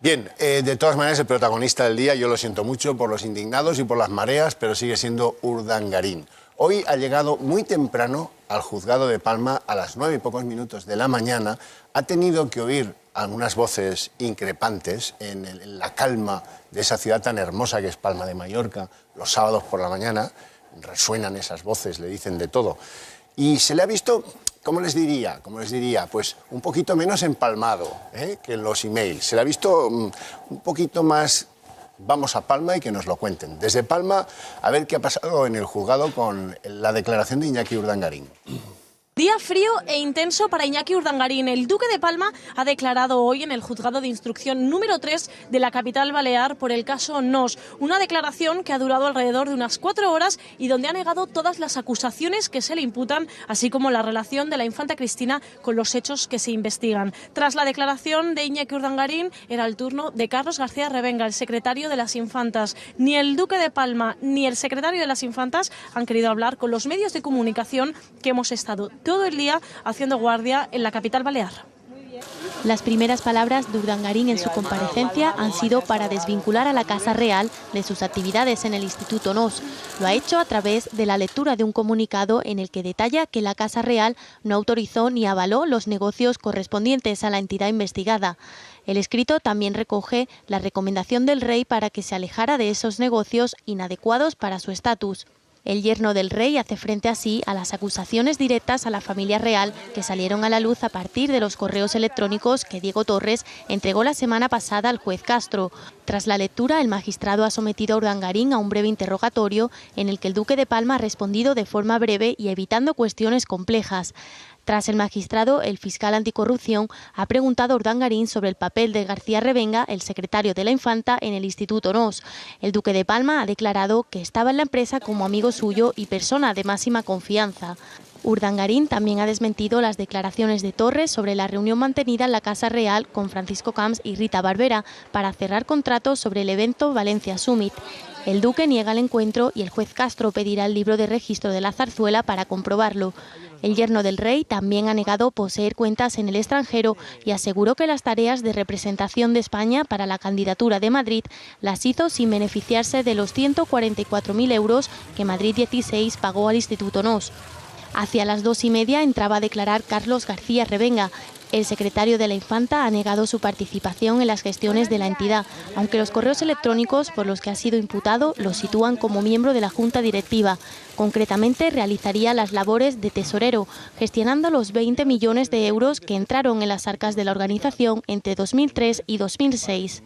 Bien, de todas maneras el protagonista del día, yo lo siento mucho por los indignados y por las mareas, pero sigue siendo Urdangarín. Hoy ha llegado muy temprano al juzgado de Palma a las 9 y pocos minutos de la mañana. Ha tenido que oír algunas voces increpantes en la calma de esa ciudad tan hermosa que es Palma de Mallorca. Los sábados por la mañana resuenan esas voces, le dicen de todo. Y se le ha visto, ¿cómo les diría? Pues un poquito menos empalmado que en los emails. Se le ha visto un poquito más, vamos a Palma y que nos lo cuenten. Desde Palma, a ver qué ha pasado en el juzgado con la declaración de Iñaki Urdangarín. Día frío e intenso para Iñaki Urdangarín. El duque de Palma ha declarado hoy en el juzgado de instrucción número 3 de la capital balear por el caso Nos. Una declaración que ha durado alrededor de unas 4 horas y donde ha negado todas las acusaciones que se le imputan, así como la relación de la infanta Cristina con los hechos que se investigan. Tras la declaración de Iñaki Urdangarín, era el turno de Carlos García Revenga, el secretario de las Infantas. Ni el duque de Palma ni el secretario de las Infantas han querido hablar con los medios de comunicación que hemos estado todo el día haciendo guardia en la capital balear. Las primeras palabras de Urdangarín en su comparecencia han sido para desvincular a la Casa Real de sus actividades en el Instituto Nos. Lo ha hecho a través de la lectura de un comunicado en el que detalla que la Casa Real no autorizó ni avaló los negocios correspondientes a la entidad investigada. El escrito también recoge la recomendación del rey para que se alejara de esos negocios inadecuados para su estatus. El yerno del rey hace frente así a las acusaciones directas a la familia real que salieron a la luz a partir de los correos electrónicos que Diego Torres entregó la semana pasada al juez Castro. Tras la lectura, el magistrado ha sometido a Urdangarín a un breve interrogatorio en el que el duque de Palma ha respondido de forma breve y evitando cuestiones complejas. Tras el magistrado, el fiscal anticorrupción ha preguntado a Urdangarín sobre el papel de García Revenga, el secretario de la Infanta, en el Instituto Nos. El duque de Palma ha declarado que estaba en la empresa como amigo suyo y persona de máxima confianza. Urdangarín también ha desmentido las declaraciones de Torres sobre la reunión mantenida en la Casa Real con Francisco Camps y Rita Barberá para cerrar contratos sobre el evento Valencia Summit. El duque niega el encuentro y el juez Castro pedirá el libro de registro de la zarzuela para comprobarlo. El yerno del rey también ha negado poseer cuentas en el extranjero y aseguró que las tareas de representación de España para la candidatura de Madrid las hizo sin beneficiarse de los 144.000 euros que Madrid 16 pagó al Instituto Nos. Hacia las 2:30 entraba a declarar Carlos García Revenga. El secretario de la Infanta ha negado su participación en las gestiones de la entidad, aunque los correos electrónicos por los que ha sido imputado lo sitúan como miembro de la Junta Directiva. Concretamente, realizaría las labores de tesorero, gestionando los 20 millones de euros que entraron en las arcas de la organización entre 2003 y 2006.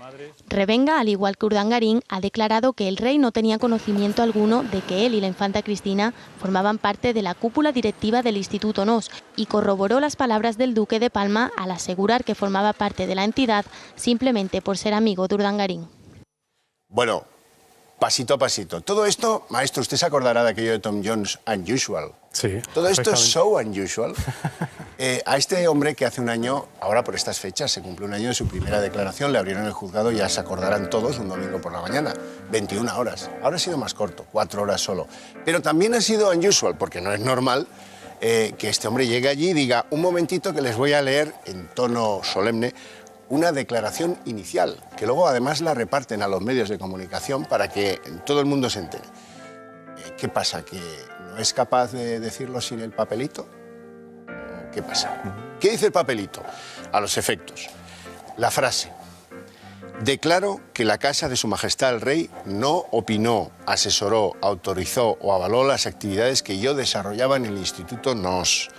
Revenga, al igual que Urdangarín, ha declarado que el rey no tenía conocimiento alguno de que él y la infanta Cristina formaban parte de la cúpula directiva del Instituto Nos y corroboró las palabras del duque de Palma al asegurar que formaba parte de la entidad simplemente por ser amigo de Urdangarín. Bueno, pasito a pasito. Todo esto, maestro, usted se acordará de aquello de Tom Jones, Unusual. Sí. Todo esto es so unusual. A este hombre que hace un año, ahora por estas fechas, se cumple un año de su primera declaración, le abrieron el juzgado, ya se acordarán todos, un domingo por la mañana, 21 horas. Ahora ha sido más corto, 4 horas solo. Pero también ha sido unusual, porque no es normal que este hombre llegue allí y diga, un momentito que les voy a leer en tono solemne una declaración inicial, que luego además la reparten a los medios de comunicación para que todo el mundo se entere. ¿Qué pasa? ¿Que no es capaz de decirlo sin el papelito? ¿Qué pasa? ¿Qué dice el papelito? A los efectos. La frase. Declaro que la Casa de Su Majestad el Rey no opinó, asesoró, autorizó o avaló las actividades que yo desarrollaba en el Instituto Nos.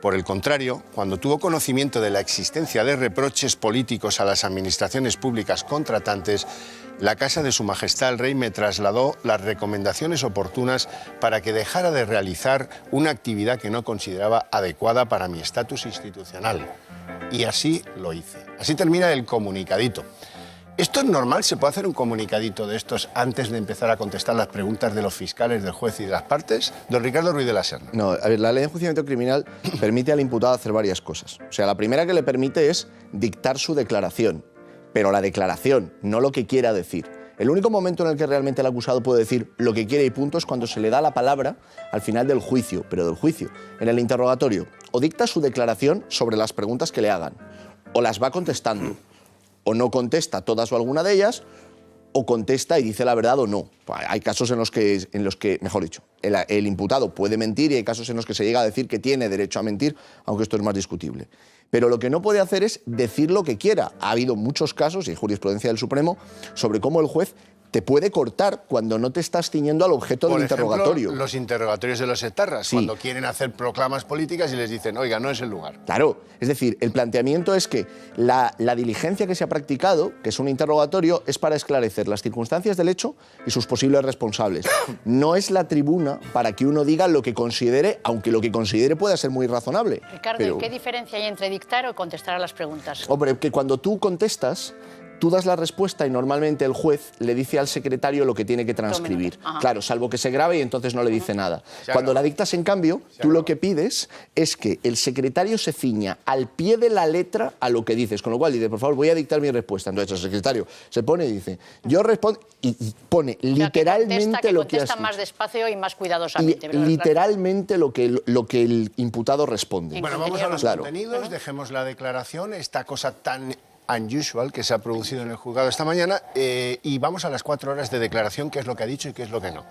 Por el contrario, cuando tuvo conocimiento de la existencia de reproches políticos a las administraciones públicas contratantes, la Casa de Su Majestad el Rey me trasladó las recomendaciones oportunas para que dejara de realizar una actividad que no consideraba adecuada para mi estatus institucional. Y así lo hice. Así termina el comunicadito. ¿Esto es normal? ¿Se puede hacer un comunicadito de estos antes de empezar a contestar las preguntas de los fiscales, del juez y de las partes? Don Ricardo Ruiz de la Serna. No, a ver, la ley de enjuiciamiento criminal permite al imputado hacer varias cosas. O sea, la primera que le permite es dictar su declaración, pero la declaración, no lo que quiera decir. El único momento en el que realmente el acusado puede decir lo que quiere y punto es cuando se le da la palabra al final del juicio, pero del juicio. En el interrogatorio, o dicta su declaración sobre las preguntas que le hagan, o las va contestando, o no contesta todas o alguna de ellas, o contesta y dice la verdad o no. Hay casos en los que mejor dicho, el imputado puede mentir y hay casos en los que se llega a decir que tiene derecho a mentir, aunque esto es más discutible. Pero lo que no puede hacer es decir lo que quiera. Ha habido muchos casos, y hay jurisprudencia del Supremo, sobre cómo el juez te puede cortar cuando no te estás ciñendo al objeto del interrogatorio. Los interrogatorios de los etarras, sí, cuando quieren hacer proclamas políticas y les dicen, oiga, no es el lugar. Claro, es decir, el planteamiento es que la diligencia que se ha practicado, que es un interrogatorio, es para esclarecer las circunstancias del hecho y sus posibles responsables. No es la tribuna para que uno diga lo que considere, aunque lo que considere pueda ser muy razonable. Ricardo, pero ¿qué diferencia hay entre dictar o contestar a las preguntas? Hombre, que cuando tú contestas, tú das la respuesta y normalmente el juez le dice al secretario lo que tiene que transcribir. Claro, salvo que se grabe y entonces no le dice nada. Cuando la dictas, en cambio, tú lo que pides es que el secretario se ciña al pie de la letra a lo que dices. Con lo cual dice, por favor, voy a dictar mi respuesta. Entonces el secretario se pone y dice, yo respondo, y pone literalmente lo que has dicho. Más despacio y más cuidadosamente. Literalmente lo que el imputado responde. Bueno, vamos a los contenidos, dejemos la declaración, esta cosa tan unusual que se ha producido en el juzgado esta mañana, y vamos a las 4 horas de declaración, qué es lo que ha dicho y qué es lo que no.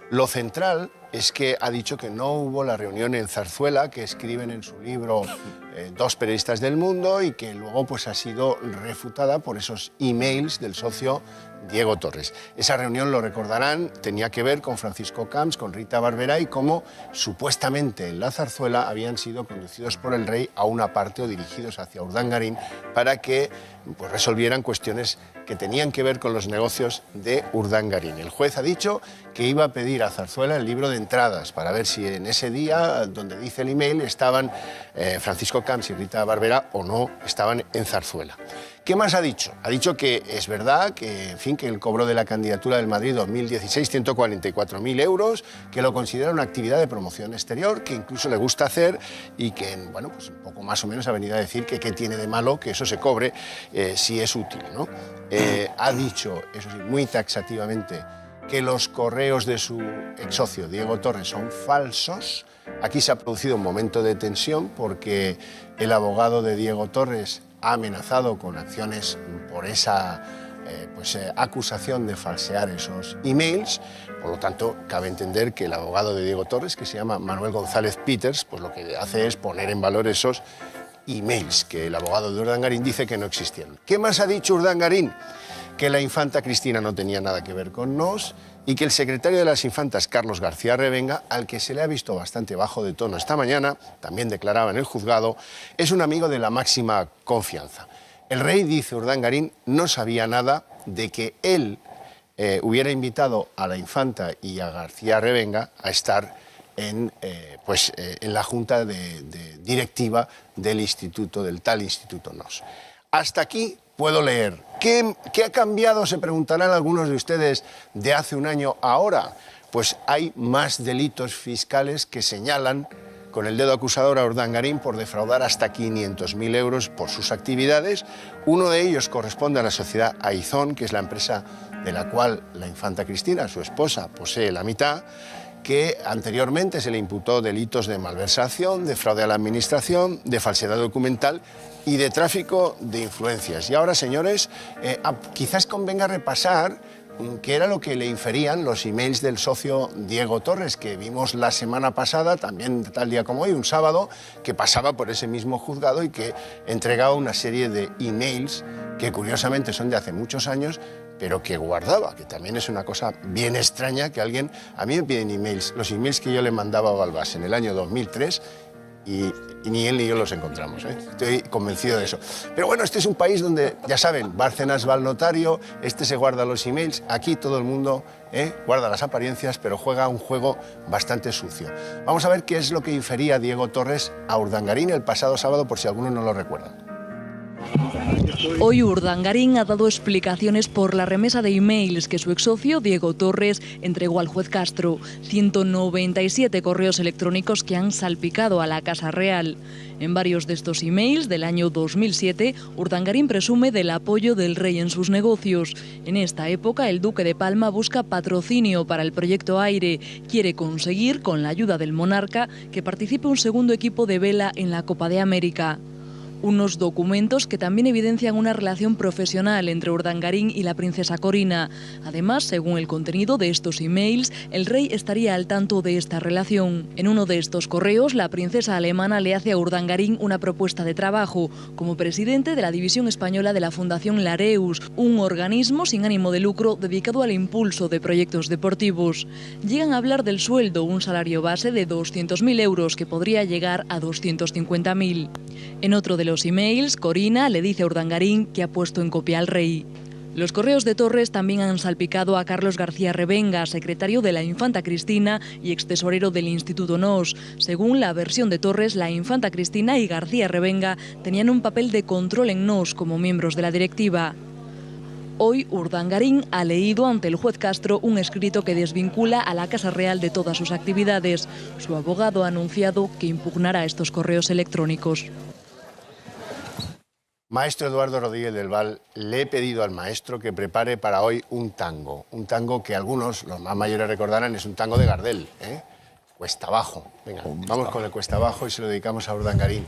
Lo central es que ha dicho que no hubo la reunión en Zarzuela, que escriben en su libro dos periodistas del Mundo, y que luego pues, ha sido refutada por esos emails del socio Diego Torres. Esa reunión, lo recordarán, tenía que ver con Francisco Camps, con Rita Barberá, y cómo supuestamente en la Zarzuela habían sido conducidos por el rey a una parte o dirigidos hacia Urdangarín para que pues, resolvieran cuestiones que tenían que ver con los negocios de Urdangarín. El juez ha dicho que iba a pedir a Zarzuela el libro de entradas para ver si en ese día, donde dice el email, estaban Francisco Camps y Rita Barberá o no estaban en Zarzuela. ¿Qué más ha dicho? Ha dicho que es verdad que, en fin, que el cobro de la candidatura del Madrid 2016, 144.000 euros, que lo considera una actividad de promoción exterior, que incluso le gusta hacer y que, bueno, pues un poco más o menos ha venido a decir que qué tiene de malo que eso se cobre si es útil, ¿no? Ha dicho, eso sí, muy taxativamente, que los correos de su ex socio Diego Torres son falsos. Aquí se ha producido un momento de tensión porque el abogado de Diego Torres ha amenazado con acciones por esa acusación de falsear esos emails. Por lo tanto, cabe entender que el abogado de Diego Torres, que se llama Manuel González Peters, pues lo que hace es poner en valor esos emails que el abogado de Urdangarín dice que no existieron. ¿Qué más ha dicho Urdangarín? Que la infanta Cristina no tenía nada que ver con Nos y que el secretario de las infantas, Carlos García Revenga, al que se le ha visto bastante bajo de tono esta mañana, también declaraba en el juzgado, es un amigo de la máxima confianza. El rey, dice Urdangarín, no sabía nada de que él hubiera invitado a la infanta y a García Revenga a estar en la junta directiva del instituto, del tal Instituto Nos. Hasta aquí puedo leer. ¿Qué ha cambiado, se preguntarán algunos de ustedes, de hace un año a ahora? Pues hay más delitos fiscales que señalan con el dedo acusador a Urdangarín por defraudar hasta 500.000 euros por sus actividades. Uno de ellos corresponde a la sociedad Aizón, que es la empresa de la cual la infanta Cristina, su esposa, posee la mitad, que anteriormente se le imputó delitos de malversación, de fraude a la administración, de falsedad documental y de tráfico de influencias. Y ahora, señores, quizás convenga repasar qué era lo que le inferían los emails del socio Diego Torres, que vimos la semana pasada, también tal día como hoy, un sábado, que pasaba por ese mismo juzgado y que entregaba una serie de emails que curiosamente son de hace muchos años, pero que guardaba, que también es una cosa bien extraña que alguien... A mí me piden emails, los emails que yo le mandaba a Balbás en el año 2003, y ni él ni yo los encontramos, ¿eh? Estoy convencido de eso. Pero bueno, este es un país donde, ya saben, Bárcenas va al notario, se guarda los emails, aquí todo el mundo guarda las apariencias, pero juega un juego bastante sucio. Vamos a ver qué es lo que infería Diego Torres a Urdangarín el pasado sábado, por si algunos no lo recuerdan. Hoy Urdangarín ha dado explicaciones por la remesa de emails que su ex socio Diego Torres entregó al juez Castro. 197 correos electrónicos que han salpicado a la Casa Real. En varios de estos emails del año 2007, Urdangarín presume del apoyo del rey en sus negocios. En esta época, el duque de Palma busca patrocinio para el proyecto Aire. Quiere conseguir, con la ayuda del monarca, que participe un segundo equipo de vela en la Copa de América. Unos documentos que también evidencian una relación profesional entre Urdangarín y la princesa Corina. Además, según el contenido de estos emails, el rey estaría al tanto de esta relación. En uno de estos correos, la princesa alemana le hace a Urdangarín una propuesta de trabajo como presidente de la división española de la Fundación Lareus, un organismo sin ánimo de lucro dedicado al impulso de proyectos deportivos. Llegan a hablar del sueldo, un salario base de 200.000 euros que podría llegar a 250.000. En otro de los emails, Corina le dice a Urdangarín que ha puesto en copia al rey. Los correos de Torres también han salpicado a Carlos García Revenga, secretario de la infanta Cristina y extesorero del Instituto NOS. Según la versión de Torres, la infanta Cristina y García Revenga tenían un papel de control en NOS como miembros de la directiva. Hoy, Urdangarín ha leído ante el juez Castro un escrito que desvincula a la Casa Real de todas sus actividades. Su abogado ha anunciado que impugnará estos correos electrónicos. Maestro Eduardo Rodríguez del Val, le he pedido al maestro que prepare para hoy un tango que algunos, los más mayores, recordarán, es un tango de Gardel, ¿eh? Cuesta abajo. Venga, vamos con el cuesta abajo y se lo dedicamos a Urdangarín.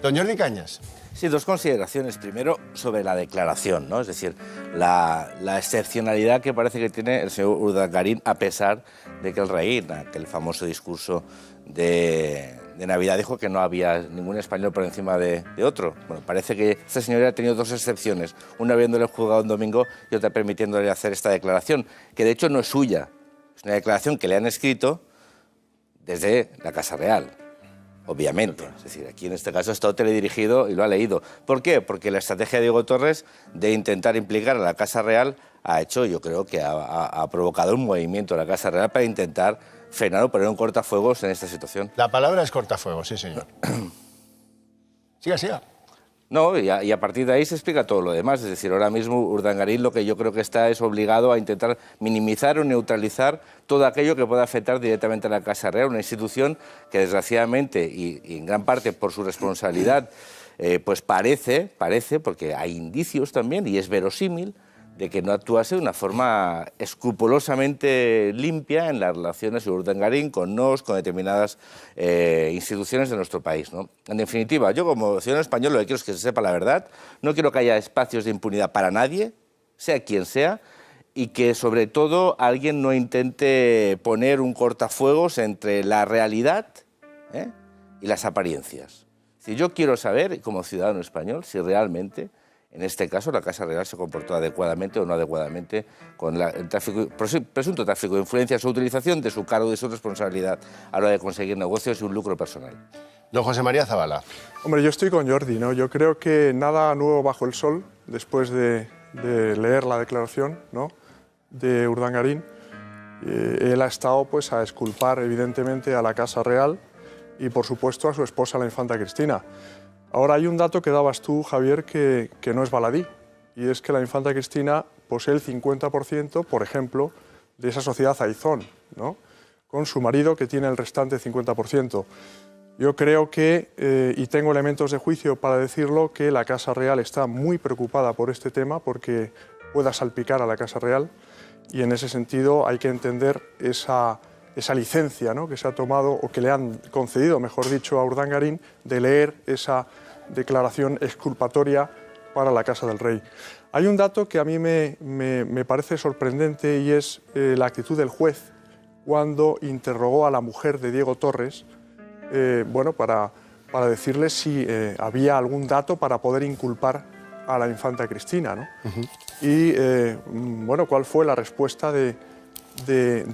Don Jordi Cañas. Sí, dos consideraciones. Primero, sobre la declaración, ¿no? Es decir, la excepcionalidad que parece que tiene el señor Urdangarín, a pesar de que el rey, en aquel famoso discurso de Navidad, dijo que no había ningún español por encima de otro. Bueno, parece que este señor ha tenido dos excepciones, una viéndole juzgado un domingo y otra permitiéndole hacer esta declaración, que de hecho no es suya, es una declaración que le han escrito desde la Casa Real. Obviamente, es decir, aquí en este caso ha estado teledirigido y lo ha leído. ¿Por qué? Porque la estrategia de Diego Torres de intentar implicar a la Casa Real ha hecho, yo creo que ha provocado un movimiento de la Casa Real para intentar frenar o poner un cortafuegos en esta situación. La palabra es cortafuegos, sí señor. Siga, siga. No, y a partir de ahí se explica todo lo demás. Es decir, ahora mismo Urdangarín lo que yo creo que está es obligado a intentar minimizar o neutralizar todo aquello que pueda afectar directamente a la Casa Real, una institución que desgraciadamente y en gran parte por su responsabilidad, pues parece, porque hay indicios también y es verosímil, de que no actuase de una forma escrupulosamente limpia en las relaciones de Urdangarín con NOS, con determinadas instituciones de nuestro país, ¿no? En definitiva, yo como ciudadano español lo que quiero es que se sepa la verdad, no quiero que haya espacios de impunidad para nadie, sea quien sea, y que sobre todo alguien no intente poner un cortafuegos entre la realidad y las apariencias. Si yo quiero saber, como ciudadano español, si realmente en este caso la Casa Real se comportó adecuadamente o no adecuadamente con el presunto tráfico de influencias o utilización de su cargo y de su responsabilidad a la hora de conseguir negocios y un lucro personal. Don José María Zabala. Hombre, yo estoy con Jordi, ¿no? Yo creo que nada nuevo bajo el sol después de leer la declaración, ¿no?, de Urdangarín. Él ha estado pues a exculpar evidentemente a la Casa Real y por supuesto a su esposa, la infanta Cristina. Ahora hay un dato que dabas tú, Javier, que no es baladí, y es que la infanta Cristina posee el 50%, por ejemplo, de esa sociedad Aizón, ¿no?, con su marido que tiene el restante 50%. Yo creo que, y tengo elementos de juicio para decirlo, que la Casa Real está muy preocupada por este tema porque pueda salpicar a la Casa Real y en ese sentido hay que entender esa licencia, ¿no?, que se ha tomado o que le han concedido, mejor dicho, a Urdangarín de leer esa declaración exculpatoria para la Casa del Rey. Hay un dato que a mí me parece sorprendente y es la actitud del juez cuando interrogó a la mujer de Diego Torres, bueno, para decirle si había algún dato para poder inculpar a la infanta Cristina, ¿no? Y, bueno, ¿cuál fue la respuesta de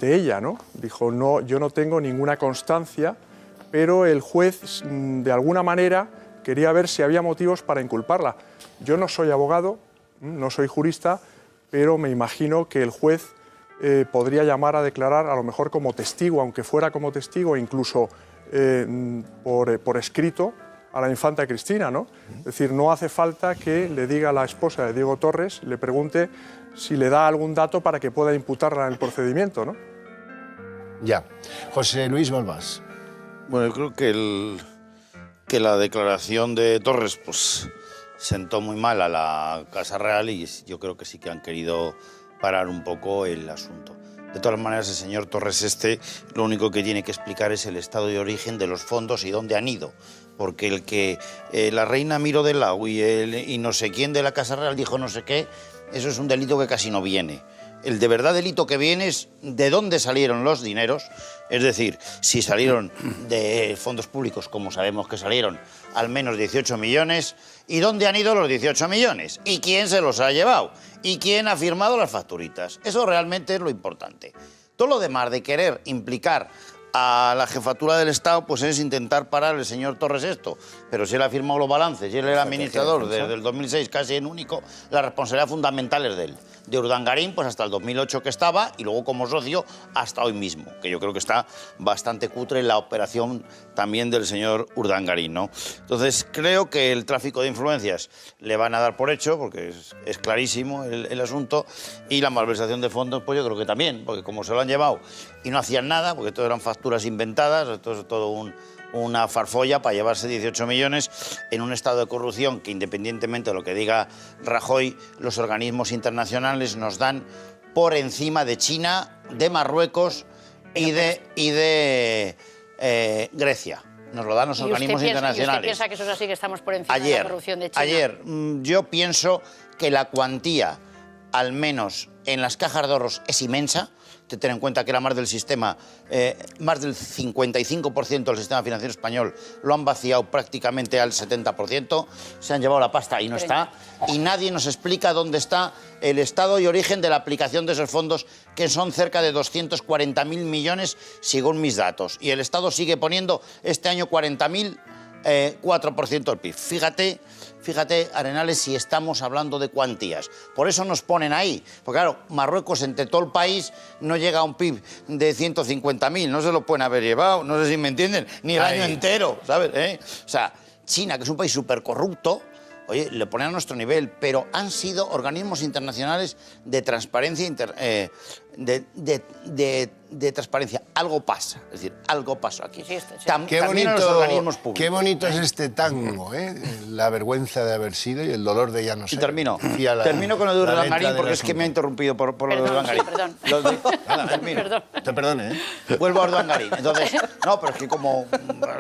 ella, ¿no? Dijo, no, yo no tengo ninguna constancia, pero el juez, de alguna manera, quería ver si había motivos para inculparla. Yo no soy abogado, no soy jurista, pero me imagino que el juez podría llamar a declarar, a lo mejor como testigo, aunque fuera como testigo, incluso por escrito, a la infanta Cristina, ¿no? Es decir, no hace falta que le diga a la esposa de Diego Torres, le pregunte si le da algún dato para que pueda imputarla en el procedimiento, ¿no? Ya. José Luis Balbás. Bueno, yo creo que la declaración de Torres pues sentó muy mal a la Casa Real y yo creo que sí que han querido parar un poco el asunto. De todas maneras, el señor Torres lo único que tiene que explicar es el estado de origen de los fondos y dónde han ido, porque el que la reina Miró de Lau y no sé quién de la Casa Real dijo no sé qué, eso es un delito que casi no viene. El de verdad delito que viene es de dónde salieron los dineros, es decir, si salieron de fondos públicos, como sabemos que salieron, al menos 18 millones, y dónde han ido los 18 millones, y quién se los ha llevado, y quién ha firmado las facturitas. Eso realmente es lo importante. Todo lo demás de querer implicar a la jefatura del Estado, pues es intentar parar el señor Torres esto. Pero si él ha firmado los balances y él era administrador desde el 2006 casi en único, la responsabilidad fundamental es de él. De Urdangarín, pues hasta el 2008 que estaba, y luego como socio hasta hoy mismo, que yo creo que está bastante cutre la operación también del señor Urdangarín, ¿no? Entonces creo que el tráfico de influencias le van a dar por hecho, porque es clarísimo el asunto, y la malversación de fondos, pues yo creo que también, porque como se lo han llevado y no hacían nada, porque todo eran facturas inventadas, esto es todo una farfolla para llevarse 18 millones en un estado de corrupción que, independientemente de lo que diga Rajoy, los organismos internacionales nos dan por encima de China, de Marruecos y de Grecia. Nos lo dan los organismos internacionales. ¿Y usted piensa que eso es así, que estamos por encima de la corrupción de China? Ayer, yo pienso que la cuantía, al menos en las cajas de ahorros, es inmensa. Ten en cuenta que era más del sistema, más del 55% del sistema financiero español lo han vaciado prácticamente al 70%, se han llevado la pasta y no está, y nadie nos explica dónde está el estado y origen de la aplicación de esos fondos, que son cerca de 240.000 millones según mis datos, y el Estado sigue poniendo este año 40.000, 4% del PIB. Fíjate, Arenales, si estamos hablando de cuantías. Por eso nos ponen ahí. Porque claro, Marruecos entre todo el país no llega a un PIB de 150.000. No se lo pueden haber llevado, no sé si me entienden, ni el año entero, ¿sabes? O sea, China, que es un país súper corrupto, oye, le ponen a nuestro nivel, pero han sido organismos internacionales de transparencia, de transparencia. Algo pasa, es decir, algo pasó aquí. Sí, qué bonito, los organismos públicos. Qué bonito es este tango, la vergüenza de haber sido y el dolor de ya no ser. Y termino con lo de Urdangarín, porque es que me ha interrumpido por lo de Urdangarín. Perdón. Termino. Te perdone, ¿eh? Vuelvo a Urdangarín. Entonces, no, pero es que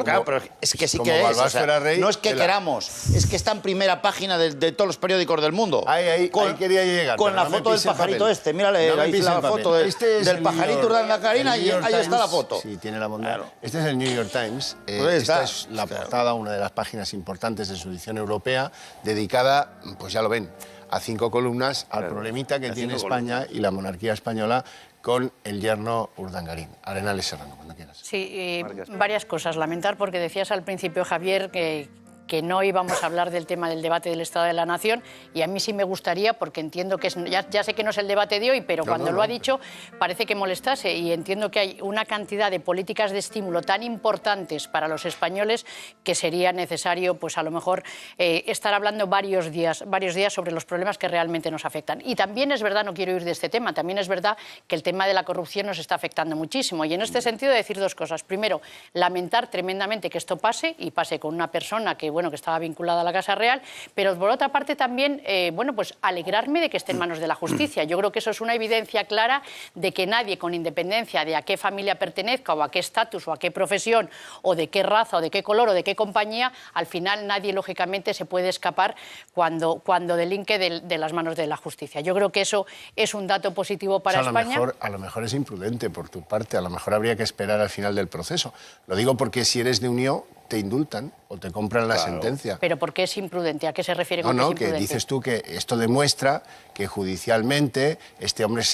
claro, pero es que sí que es. O sea, no es que queramos, es que está en primera página de todos los periódicos del mundo. Ahí quería llegar. Con la foto del pajarito este. Mírale, ahí la foto del pajarito Urdangarín, ahí está la foto. Sí, tiene la bondad. Claro. Este es el New York Times. Esta es la portada, una de las páginas importantes de su edición europea, dedicada, pues ya lo ven, a 5 columnas al problemita que tiene España y la monarquía española con el yerno Urdangarín. Arenales Serrano, cuando quieras. Sí, varias cosas. Lamentar, porque decías al principio, Javier, que no íbamos a hablar del tema del debate del Estado de la Nación, y a mí sí me gustaría, porque entiendo que ya sé que no es el debate de hoy, pero cuando lo ha dicho parece que molestase, y entiendo que hay una cantidad de políticas de estímulo tan importantes para los españoles que sería necesario, pues a lo mejor, estar hablando varios días sobre los problemas que realmente nos afectan. Y también es verdad, no quiero ir de este tema, también es verdad que el tema de la corrupción nos está afectando muchísimo, y en este sentido decir dos cosas. Primero, lamentar tremendamente que esto pase, y pase con una persona que estaba vinculada a la Casa Real, pero por otra parte también, pues alegrarme de que esté en manos de la justicia. Yo creo que eso es una evidencia clara de que nadie, con independencia de a qué familia pertenezca, o a qué estatus, o a qué profesión, o de qué raza, o de qué color, o de qué compañía, al final nadie, lógicamente, se puede escapar cuando delinque de las manos de la justicia. Yo creo que eso es un dato positivo para España. A lo mejor es imprudente por tu parte, a lo mejor habría que esperar al final del proceso. Lo digo porque si eres de Unión, te indultan o te compran la sentencia. ¿Pero por qué es imprudente? ¿A qué se refiere con que es imprudente? Que dices tú que esto demuestra que judicialmente este hombre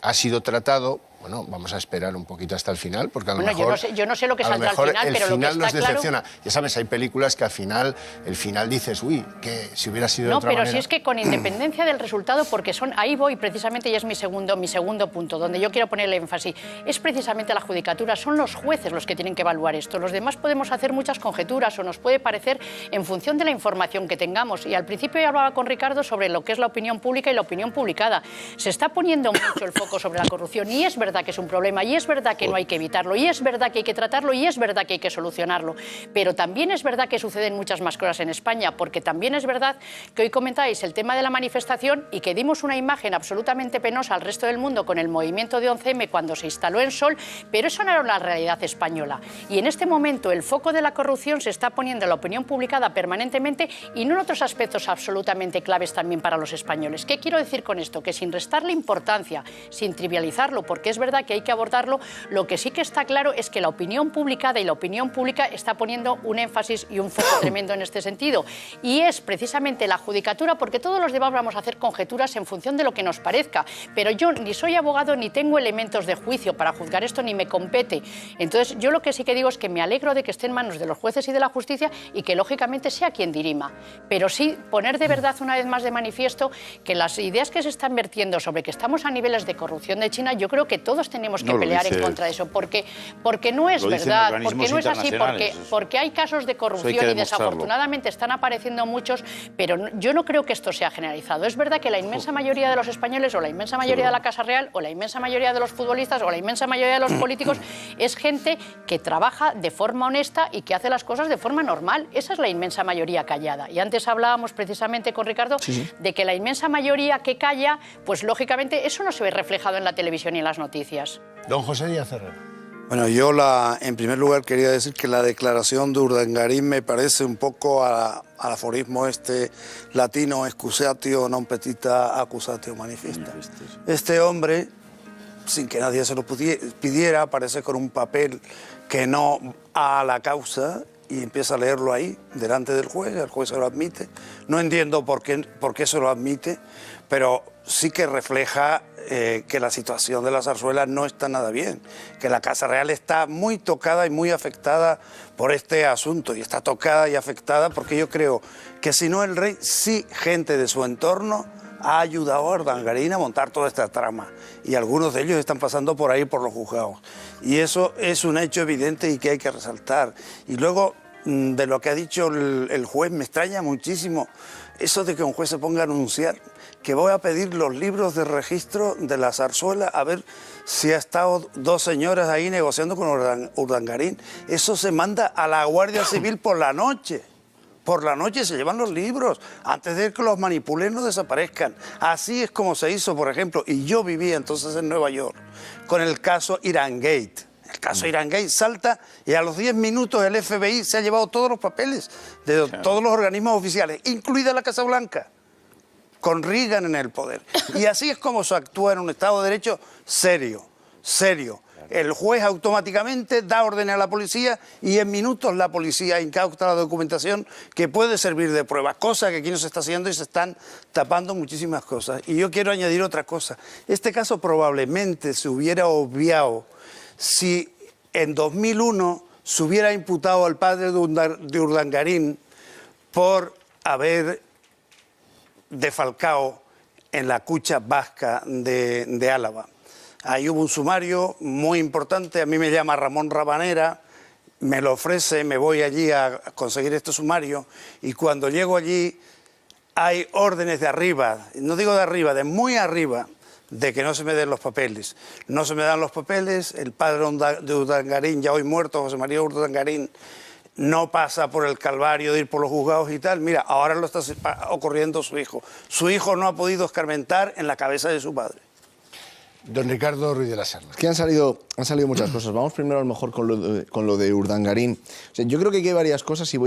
ha sido tratado. Bueno, vamos a esperar un poquito hasta el final, porque a lo mejor... Yo no sé lo que saldrá al final, pero lo que está nos decepciona. Claro... Ya sabes, hay películas que al final, el final dices, uy, que si hubiera sido de otra manera... No, pero si es que con independencia del resultado, porque ahí voy precisamente, y es mi segundo punto, donde yo quiero ponerle énfasis, es precisamente la judicatura, son los jueces los que tienen que evaluar esto. Los demás podemos hacer muchas conjeturas, o nos puede parecer en función de la información que tengamos. Y al principio yo hablaba con Ricardo sobre lo que es la opinión pública y la opinión publicada. Se está poniendo mucho el foco sobre la corrupción, y es verdad verdad que es un problema, y es verdad que no hay que evitarlo, y es verdad que hay que tratarlo, y es verdad que hay que solucionarlo. Pero también es verdad que suceden muchas más cosas en España, porque también es verdad que hoy comentáis el tema de la manifestación y que dimos una imagen absolutamente penosa al resto del mundo con el movimiento de 11M cuando se instaló en Sol, pero eso no era la realidad española. Y en este momento el foco de la corrupción se está poniendo en la opinión publicada permanentemente y no en otros aspectos absolutamente claves también para los españoles. ¿Qué quiero decir con esto? Que sin restarle importancia, sin trivializarlo, porque es verdad que hay que abordarlo, lo que sí que está claro es que la opinión publicada y la opinión pública está poniendo un énfasis y un foco tremendo en este sentido. Y es precisamente la judicatura, porque todos los demás vamos a hacer conjeturas en función de lo que nos parezca, pero yo ni soy abogado ni tengo elementos de juicio para juzgar esto, ni me compete. Entonces yo lo que sí que digo es que me alegro de que esté en manos de los jueces y de la justicia y que lógicamente sea quien dirima, pero sí poner de verdad una vez más de manifiesto que las ideas que se están vertiendo sobre que estamos a niveles de corrupción de China, yo creo que todos tenemos que pelear en contra de eso, porque no es verdad, porque no es así, porque hay casos de corrupción y desafortunadamente están apareciendo muchos, pero yo no creo que esto sea generalizado. Es verdad que la inmensa mayoría de los españoles, o la inmensa mayoría de la Casa Real, o la inmensa mayoría de los futbolistas, o la inmensa mayoría de los políticos, es gente que trabaja de forma honesta y que hace las cosas de forma normal. Esa es la inmensa mayoría callada. Y antes hablábamos precisamente con Ricardo de que la inmensa mayoría que calla, pues lógicamente eso no se ve reflejado en la televisión y en las noticias. Don José Díaz Herrera. Bueno, yo en primer lugar quería decir que la declaración de Urdangarín me parece un poco al aforismo latino, excusatio non petita accusatio manifesta. Este hombre, sin que nadie se lo pidiera, aparece con un papel que no a la causa y empieza a leerlo ahí, delante del juez, el juez se lo admite. No entiendo por qué se lo admite, pero sí que refleja que la situación de la zarzuela no está nada bien, que la Casa Real está muy tocada y muy afectada por este asunto, y está tocada y afectada porque yo creo que si no el rey, sí gente de su entorno ha ayudado a Urdangarín a montar toda esta trama, y algunos de ellos están pasando por ahí por los juzgados, y eso es un hecho evidente y que hay que resaltar. Y luego, de lo que ha dicho el juez, me extraña muchísimo eso de que un juez se ponga a anunciar que voy a pedir los libros de registro de la zarzuela a ver si ha estado dos señoras ahí negociando con Urdangarín. Eso se manda a la Guardia Civil por la noche. Por la noche se llevan los libros, antes de que los manipulen no desaparezcan. Así es como se hizo, por ejemplo, y yo vivía entonces en Nueva York, con el caso Irangate. El caso Irangate salta y a los 10 minutos el FBI se ha llevado todos los papeles de todos los organismos oficiales, incluida la Casa Blanca, con Reagan en el poder. Y así es como se actúa en un Estado de Derecho serio, serio. El juez automáticamente da órdenes a la policía y en minutos la policía incauta la documentación que puede servir de prueba, cosa que aquí no se está haciendo y se están tapando muchísimas cosas. Y yo quiero añadir otra cosa. Este caso probablemente se hubiera obviado si en 2001 se hubiera imputado al padre de Urdangarín por haber defalcado en la Cucha Vasca de Álava. Ahí hubo un sumario muy importante, a mí me llama Ramón Rabanera, me lo ofrece, me voy allí a conseguir este sumario, y cuando llego allí hay órdenes de arriba, no digo de arriba, de muy arriba, de que no se me den los papeles. No se me dan los papeles, el padre de Urdangarín, ya hoy muerto, José María Urdangarín, no pasa por el calvario de ir por los juzgados y tal. Mira, ahora lo está ocurriendo su hijo. Su hijo no ha podido escarmentar en la cabeza de su padre. Don Ricardo Ruiz de la Serna. Es que han salido muchas cosas. Vamos primero a lo mejor con lo de Urdangarín. O sea, yo creo que aquí hay varias cosas y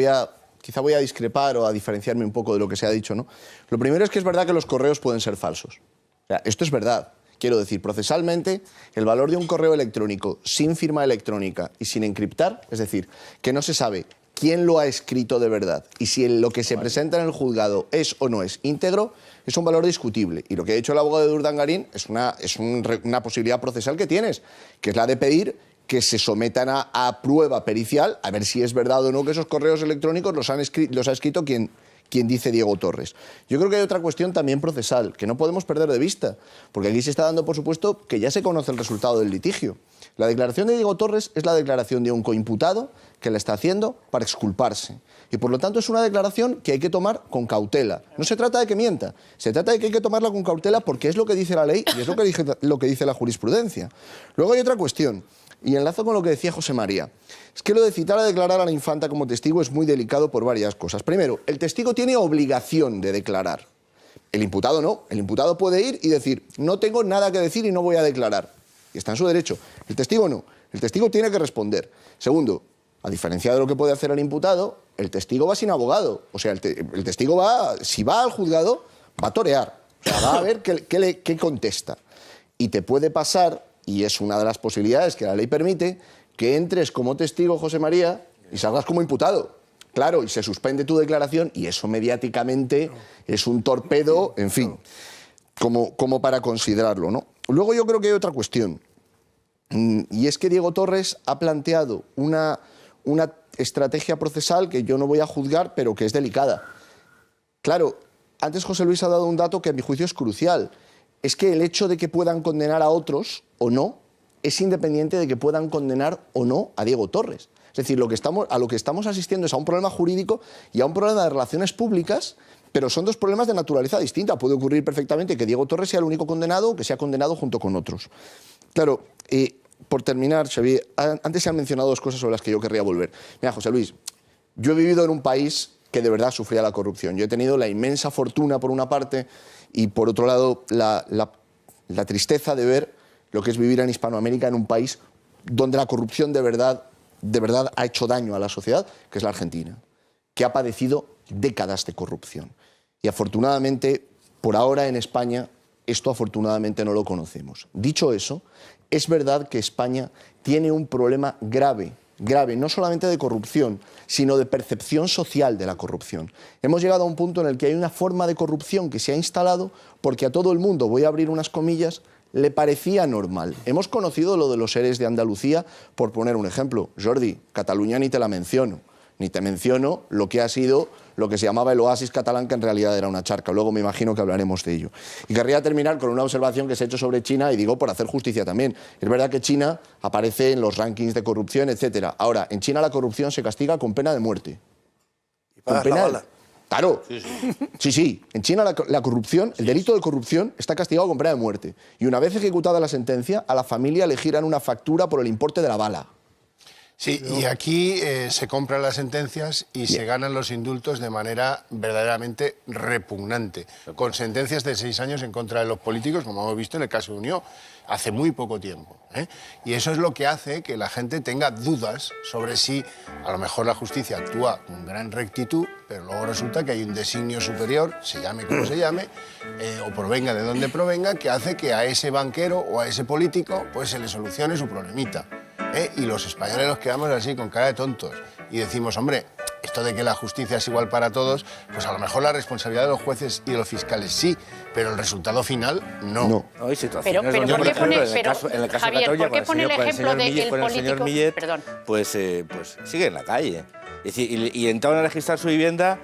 quizá voy a discrepar o a diferenciarme un poco de lo que se ha dicho, ¿no? Lo primero es que es verdad que los correos pueden ser falsos. O sea, esto es verdad. Quiero decir, procesalmente, el valor de un correo electrónico sin firma electrónica y sin encriptar, es decir, que no se sabe quién lo ha escrito de verdad y si lo que se presenta en el juzgado es o no es íntegro, es un valor discutible. Y lo que ha dicho el abogado de Urdangarín es una posibilidad procesal que tienes, que es la de pedir que se sometan a prueba pericial, a ver si es verdad o no que esos correos electrónicos los ha escrito quien quien dice Diego Torres. Yo creo que hay otra cuestión también procesal, que no podemos perder de vista, porque aquí se está dando por supuesto que ya se conoce el resultado del litigio. La declaración de Diego Torres es la declaración de un coimputado que la está haciendo para exculparse. Y por lo tanto es una declaración que hay que tomar con cautela. No se trata de que mienta, se trata de que hay que tomarla con cautela porque es lo que dice la ley y es lo que dice la jurisprudencia. Luego hay otra cuestión, y enlazo con lo que decía José María. Es que lo de citar a declarar a la infanta como testigo es muy delicado por varias cosas. Primero, el testigo tiene obligación de declarar. El imputado no. El imputado puede ir y decir, no tengo nada que decir y no voy a declarar. Y está en su derecho. El testigo no. El testigo tiene que responder. Segundo, a diferencia de lo que puede hacer el imputado, el testigo va sin abogado. O sea, el testigo va, si va al juzgado, va a torear. O sea, va a ver qué contesta. Y te puede pasar, y es una de las posibilidades que la ley permite, que entres como testigo, José María, y salgas como imputado. Claro, y se suspende tu declaración, y eso mediáticamente es un torpedo, en fin, como para considerarlo, ¿no? Luego yo creo que hay otra cuestión, y es que Diego Torres ha planteado una estrategia procesal que yo no voy a juzgar, pero que es delicada. Claro, antes José Luis ha dado un dato que a mi juicio es crucial. Es que el hecho de que puedan condenar a otros o no es independiente de que puedan condenar o no a Diego Torres. Es decir, a lo que estamos asistiendo es a un problema jurídico y a un problema de relaciones públicas, pero son dos problemas de naturaleza distinta. Puede ocurrir perfectamente que Diego Torres sea el único condenado o que sea condenado junto con otros. Claro, por terminar, Xavier, antes se han mencionado dos cosas sobre las que yo querría volver. Mira, José Luis, yo he vivido en un país que de verdad sufría la corrupción. Yo he tenido la inmensa fortuna, por una parte, y por otro lado, la tristeza de ver lo que es vivir en Hispanoamérica, en un país donde la corrupción de verdad ha hecho daño a la sociedad, que es la Argentina, que ha padecido décadas de corrupción. Y afortunadamente, por ahora en España, esto afortunadamente no lo conocemos. Dicho eso, es verdad que España tiene un problema grave, no solamente de corrupción, sino de percepción social de la corrupción. Hemos llegado a un punto en el que hay una forma de corrupción que se ha instalado porque a todo el mundo, voy a abrir unas comillas, le parecía normal. Hemos conocido lo de los EREs de Andalucía, por poner un ejemplo. Jordi, Cataluña ni te la menciono. Ni te menciono lo que ha sido lo que se llamaba el oasis catalán, que en realidad era una charca. Luego me imagino que hablaremos de ello. Y querría terminar con una observación que se ha hecho sobre China, y digo por hacer justicia también. Es verdad que China aparece en los rankings de corrupción, etc. Ahora, en China la corrupción se castiga con pena de muerte. ¿Y pagas la bala? Claro. Sí. En China la corrupción, el delito de corrupción está castigado con pena de muerte. Y una vez ejecutada la sentencia, a la familia le giran una factura por el importe de la bala. Sí, y aquí se compran las sentencias y se ganan los indultos de manera verdaderamente repugnante, con sentencias de 6 años en contra de los políticos, como hemos visto en el caso de Unió, hace muy poco tiempo. Y eso es lo que hace que la gente tenga dudas sobre si a lo mejor la justicia actúa con gran rectitud, pero luego resulta que hay un designio superior, se llame como se llame, o provenga de donde provenga, que hace que a ese banquero o a ese político pues se le solucione su problemita. Y los españoles nos quedamos así con cara de tontos y decimos, hombre, esto de que la justicia es igual para todos, pues a lo mejor la responsabilidad de los jueces y de los fiscales sí, pero el resultado final no. Hay situaciones pero donde, ¿por qué pone, en el caso Javier, Cataluña, ¿por qué pone el ejemplo del con el señor político? Millet, Perdón. pues sigue en la calle. Es decir, y entraron a registrar su vivienda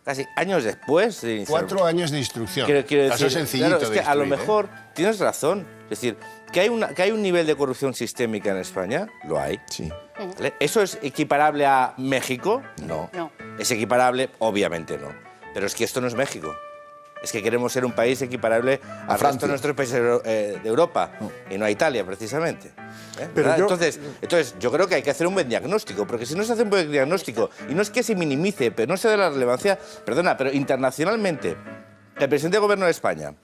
casi años después de iniciar. 4 años de instrucción. Quiero Caso decir, sencillito claro, es que a lo mejor tienes razón. Es decir, que hay un nivel de corrupción sistémica en España, lo hay. Sí. ¿Vale? ¿Eso es equiparable a México? No. ¿Es equiparable? Obviamente no. Pero es que esto no es México. Es que queremos ser un país equiparable al resto de nuestros países de Europa, y no a Italia, precisamente. Entonces, yo creo que hay que hacer un buen diagnóstico, porque si no se hace un buen diagnóstico, y no es que se minimice, pero no se dé la relevancia, perdona, pero internacionalmente, que el presidente del Gobierno de España,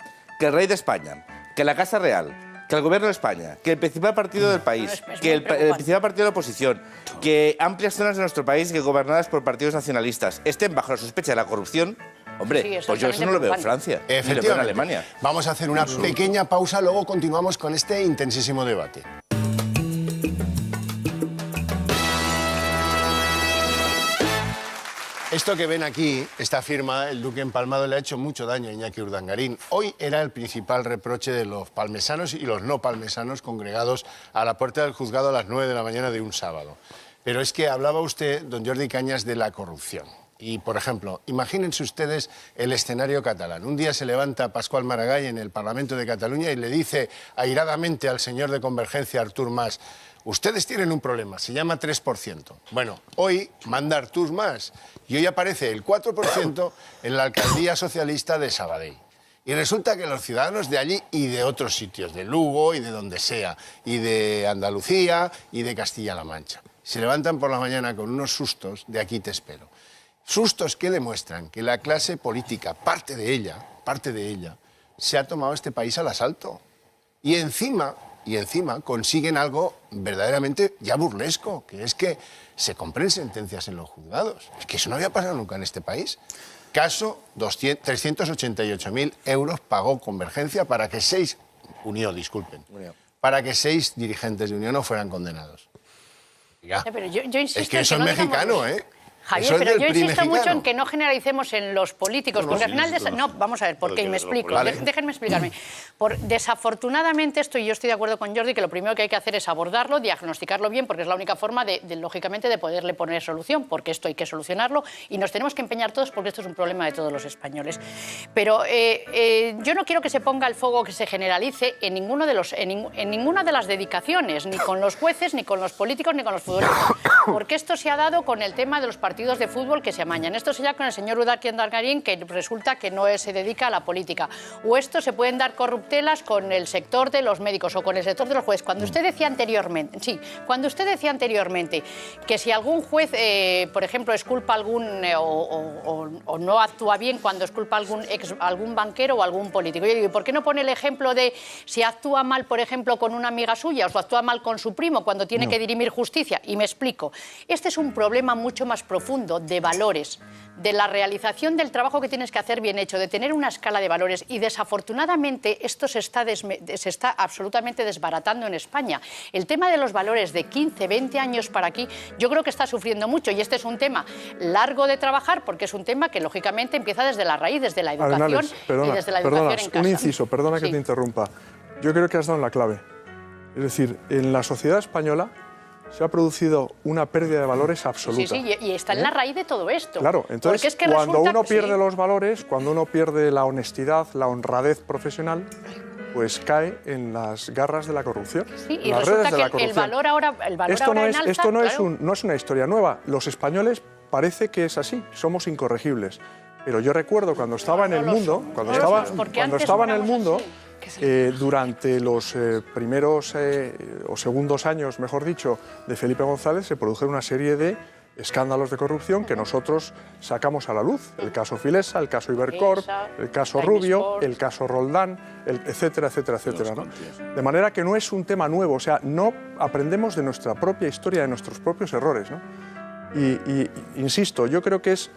que el rey de España, que la Casa Real, que el Gobierno de España, que el principal partido del país, que el principal partido de la oposición, que amplias zonas de nuestro país que gobernadas por partidos nacionalistas estén bajo la sospecha de la corrupción, hombre, Sí, pues yo eso no lo veo en Francia, ni lo veo en Efectivamente. Alemania. Vamos a hacer una pequeña pausa, luego continuamos con este intensísimo debate. Esto que ven aquí, esta firma, el duque empalmado, le ha hecho mucho daño a Iñaki Urdangarín. Hoy era el principal reproche de los palmesanos y los no palmesanos congregados a la puerta del juzgado a las 9 de la mañana de un sábado. Pero es que hablaba usted, don Jordi Cañas, de la corrupción. Y, por ejemplo, imagínense ustedes el escenario catalán. Un día se levanta Pascual Maragall en el Parlamento de Cataluña y le dice airadamente al señor de Convergencia, Artur Mas, ustedes tienen un problema, se llama 3%. Bueno, hoy manda Artur Mas y hoy aparece el 4% en la alcaldía socialista de Sabadell. Y resulta que los ciudadanos de allí y de otros sitios, de Lugo y de donde sea, y de Andalucía y de Castilla-La Mancha, se levantan por la mañana con unos sustos de aquí te espero. Sustos que demuestran que la clase política, parte de ella, se ha tomado este país al asalto. Y encima consiguen algo verdaderamente ya burlesco, que es que se compren sentencias en los juzgados. Es que eso no había pasado nunca en este país. Caso, 388.000 euros pagó Convergencia para que para que 6 dirigentes de Unión no fueran condenados. Ya. Pero yo insisto es que eso es mexicano, ¿eh? Javier, pero yo insisto mucho en que no generalicemos en los políticos, porque al final... No, vamos a ver, porque me explico. Vale. Déjenme explicarme. Desafortunadamente, y yo estoy de acuerdo con Jordi, que lo primero que hay que hacer es abordarlo, diagnosticarlo bien, porque es la única forma, lógicamente, de poderle poner solución, porque esto hay que solucionarlo y nos tenemos que empeñar todos porque esto es un problema de todos los españoles. Pero yo no quiero que se ponga el fuego, que se generalice en ninguna de las dedicaciones, ni con los jueces, ni con los políticos, ni con los futbolistas, porque esto se ha dado con el tema de los partidos de fútbol que se amañan. Esto se da con el señor Urdangarín, que resulta que no se dedica a la política. O esto se pueden dar corruptelas con el sector de los médicos o con el sector de los jueces. Cuando usted decía anteriormente, que si algún juez, por ejemplo, exculpa algún o no actúa bien cuando exculpa algún banquero o algún político. Yo digo, ¿y por qué no pone el ejemplo de si actúa mal, por ejemplo, con una amiga suya o actúa mal con su primo cuando tiene que dirimir justicia? Y me explico. Este es un problema mucho más profundo de valores, de la realización del trabajo que tienes que hacer bien hecho, de tener una escala de valores, y desafortunadamente esto se está absolutamente desbaratando en España. El tema de los valores de 15, 20 años para aquí, yo creo que está sufriendo mucho, y este es un tema largo de trabajar porque es un tema que lógicamente empieza desde la raíz, desde la educación. Arenales, y desde la educación en casa. Un inciso, perdona que te interrumpa. Yo creo que has dado en la clave. Es decir, en la sociedad española se ha producido una pérdida de valores absoluta. Sí, y está en la raíz de todo esto. Claro, entonces es que cuando uno pierde los valores, cuando uno pierde la honestidad, la honradez profesional, pues cae en las garras de la corrupción. Sí, y resulta que el valor ahora en alza... Esto no es una historia nueva. Los españoles parece que es así, somos incorregibles. Pero yo recuerdo cuando estaba en el mundo, durante los primeros o segundos años, mejor dicho, de Felipe González, se produjeron una serie de escándalos de corrupción que nosotros sacamos a la luz. El caso Filesa, el caso Ibercorp, el caso Rubio, el caso Roldán, etcétera, etcétera, etcétera, ¿no? De manera que no es un tema nuevo, o sea, no aprendemos de nuestra propia historia, de nuestros propios errores, ¿no? Y insisto, yo creo que es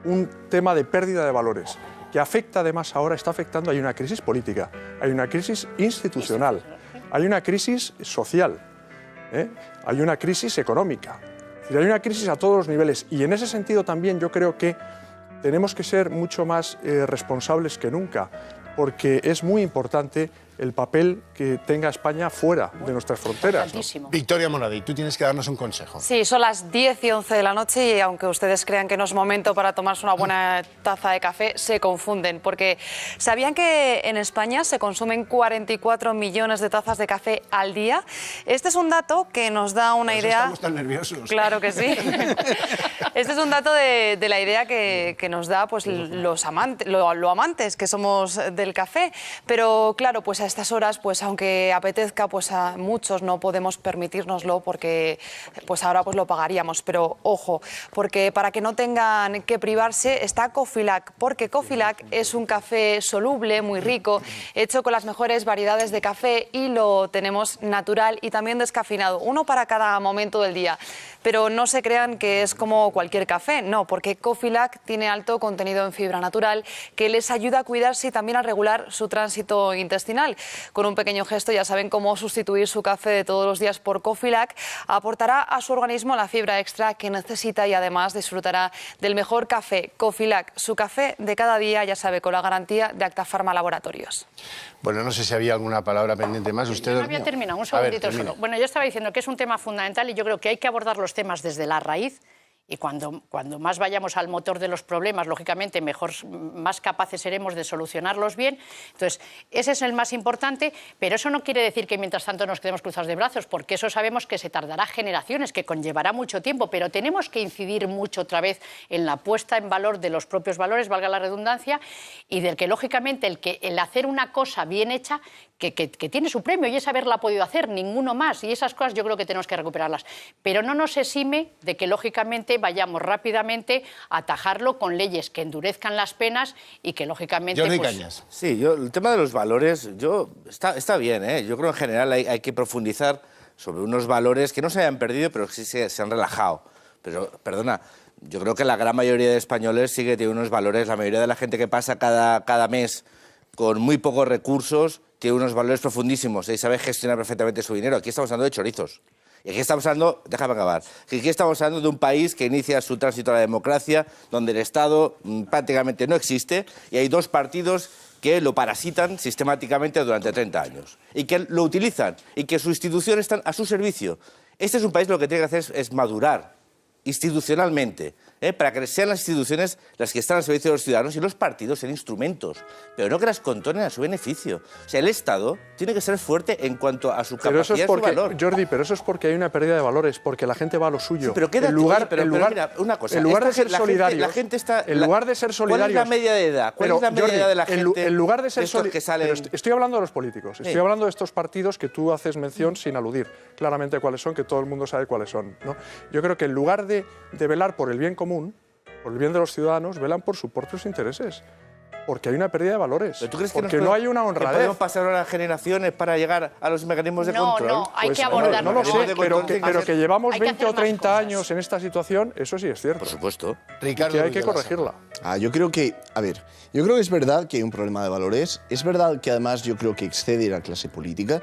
un tema de pérdida de valores, que afecta además ahora, está afectando, hay una crisis política, hay una crisis institucional, hay una crisis social, hay una crisis económica, es decir, hay una crisis a todos los niveles, y en ese sentido también yo creo que tenemos que ser mucho más responsables que nunca, porque es muy importante el papel que tenga España fuera de nuestras fronteras, ¿no? Victoria Moradí, tú tienes que darnos un consejo. Sí, son las 10 y 11 de la noche y aunque ustedes crean que no es momento para tomarse una buena taza de café, se confunden, porque ¿sabían que en España se consumen 44 millones de tazas de café al día? Este es un dato que nos da una idea... Estamos tan nerviosos. Claro que sí. Este es un dato de la idea que nos da pues, los amantes, lo amantes que somos del café, pero claro, pues a estas horas, pues aunque apetezca, pues a muchos no podemos permitírnoslo porque pues ahora pues lo pagaríamos, pero ojo, porque para que no tengan que privarse está Cofilac, porque Cofilac es un café soluble, muy rico, hecho con las mejores variedades de café y lo tenemos natural y también descafeinado, uno para cada momento del día. Pero no se crean que es como cualquier café, no, porque Cofilac tiene alto contenido en fibra natural que les ayuda a cuidarse y también a regular su tránsito intestinal. Con un pequeño gesto, ya saben cómo sustituir su café de todos los días por Cofilac, aportará a su organismo la fibra extra que necesita y además disfrutará del mejor café. Cofilac, su café de cada día, ya sabe, con la garantía de Acta Pharma Laboratorios. Bueno, no sé si había alguna palabra pendiente más. Usted no había terminado, un segundito solo. Bueno, yo estaba diciendo que es un tema fundamental y yo creo que hay que abordar los temas desde la raíz Y cuando más vayamos al motor de los problemas, lógicamente, más capaces seremos de solucionarlos bien. Entonces, ese es el más importante, pero eso no quiere decir que mientras tanto nos quedemos cruzados de brazos, porque eso sabemos que se tardará generaciones, que conllevará mucho tiempo, pero tenemos que incidir mucho otra vez en la puesta en valor de los propios valores, valga la redundancia, y del que, lógicamente, el hacer una cosa bien hecha, que tiene su premio, y es haberla podido hacer, ninguno más, y esas cosas yo creo que tenemos que recuperarlas. Pero no nos exime de que, lógicamente, vayamos rápidamente a atajarlo con leyes que endurezcan las penas y que, lógicamente... Jordi Cañas. Sí, el tema de los valores, está bien, ¿eh? Yo creo que en general hay que profundizar sobre unos valores que no se hayan perdido, pero que sí se han relajado. Pero, perdona, yo creo que la gran mayoría de españoles sigue teniendo unos valores. La mayoría de la gente que pasa cada mes con muy pocos recursos tiene unos valores profundísimos y sabe gestionar perfectamente su dinero. Aquí estamos hablando de chorizos. Y aquí estamos hablando, déjame acabar, que aquí estamos hablando de un país que inicia su tránsito a la democracia, donde el Estado prácticamente no existe y hay dos partidos que lo parasitan sistemáticamente durante 30 años y que lo utilizan y que sus instituciones están a su servicio. Este es un país, lo que tiene que hacer es madurar institucionalmente, para que sean las instituciones las que están al servicio de los ciudadanos y los partidos sean instrumentos, pero no que las contornen a su beneficio. O sea, el Estado tiene que ser fuerte en cuanto a su capacidad y su valor. Jordi, pero eso es porque hay una pérdida de valores, porque la gente va a lo suyo. Sí, pero quédate, mira, una cosa. En lugar de ser solidarios, la gente está... En lugar de ser solidarios... ¿Cuál es la media de edad? ¿Cuál es la media edad de la gente? En lugar de ser que salen... Estoy hablando de los políticos, estoy hablando de estos partidos que tú haces mención sin aludir claramente cuáles son, que todo el mundo sabe cuáles son, ¿no? Yo creo que en lugar de velar por el bien común, por el bien de los ciudadanos, velan por sus propios intereses. Porque hay una pérdida de valores. ¿Pero tú crees porque no hay una honradez? ¿Podemos pasar ahora generaciones para llegar a los mecanismos de control? No, hay que abordarlo. No lo sé, pero que llevamos 20 o 30 años en esta situación, eso sí es cierto. Por supuesto. Ricardo, que hay que corregirla. Yo creo que, yo creo que es verdad que hay un problema de valores, es verdad que además yo creo que excede la clase política.